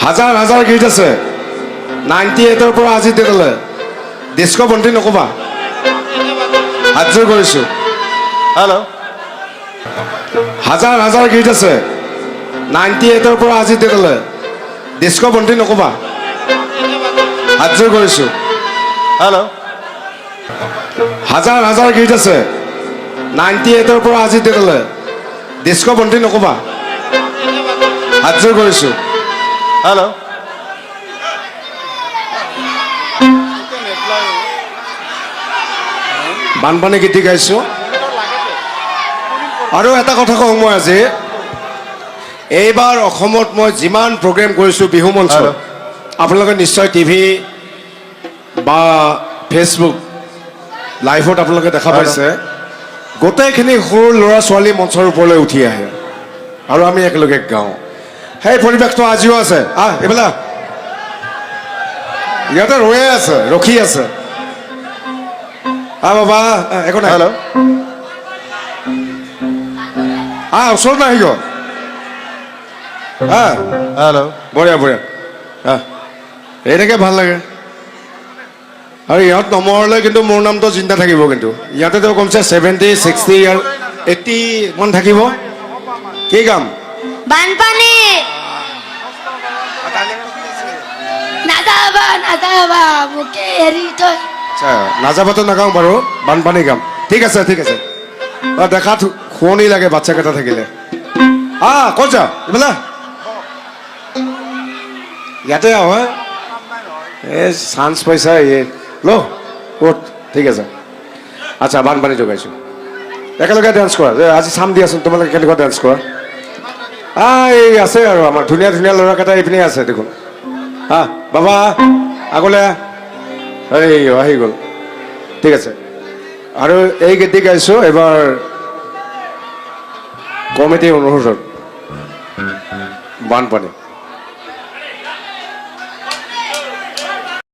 হাজাৰ হাজাৰ গীত আছে 98ৰ পৰা আজি তেতিয়ালৈ ডিস্কো বন্তি নকবা হাতযোৰ কৰিছোঁ হেল্ল' হাজাৰ হাজাৰ গীত আছে 98ৰ পৰা আজি তেতিয়ালৈ ডিস্কো বন্তি নকবা হাতযোৰ কৰিছোঁ হেল্ল' হাজাৰ হাজাৰ গীত আছে 98ৰ পৰা আজি তেতিয়ালৈ ডিস্কো বন্তি নকবা হাতযোৰ কৰিছোঁ হেল্ল' বানপানী গীত গাইছোঁ আৰু এটা কথা কওঁ মই আজি এইবাৰ অসমত মই যিমান প্ৰগ্ৰেম কৰিছোঁ বিহু মঞ্চত আপোনালোকে নিশ্চয় টিভি বা ফেচবুক লাইভত আপোনালোকে দেখা পাইছে গোটেইখিনি সৰু ল'ৰা ছোৱালী মঞ্চৰ ওপৰলৈ উঠি আহে আৰু আমি একেলগে গাওঁ সেই পৰিৱেশটো আজিও আছে এইবিলাক ইয়াতে ৰৈয়ে আছে ৰখি আছে বাবা একো নাই হেল্ল' ওচৰত নাহি গ'ল হেল্ল' বঢ়িয়া বঢ়িয়া এনেকৈ ভাল লাগে আৰু ইহঁত নমৰলৈ কিন্তু মোৰ নামটো চিন্তা থাকিব কিন্তু ইয়াতেতো কমছে 70, 60 ইয়াৰ 80 মান থাকিব কি কাম বানপানী নাযাবা নাযাবা মোকে এৰি থৈ আচ্ছা নাযাবাতো নাগাওঁ বাৰু বানপানী কাম ঠিক আছে দেখাত শুৱনি লাগে বাচ্চাকেইটা থাকিলে ক'ত যা এইফালে ইয়াতে আহ এই চান্স পাইছা ক'ত ঠিক আছে আচ্ছা বানপানীটো গাইছোঁ একেলগে ডান্স কৰা যে আজি চাম দিয়াচোন তোমালোকে কেনেকুৱা ডান্স কৰা এই আছে আৰু আমাৰ ধুনীয়া ধুনীয়া ল'ৰাকেইটা এইপিনে আছে দেখোন বাবা আগলৈ আহি গ'ল ঠিক আছে আৰু এই গীত গাইছোঁ এইবাৰ কমিটি অনুৰোধত বানপানী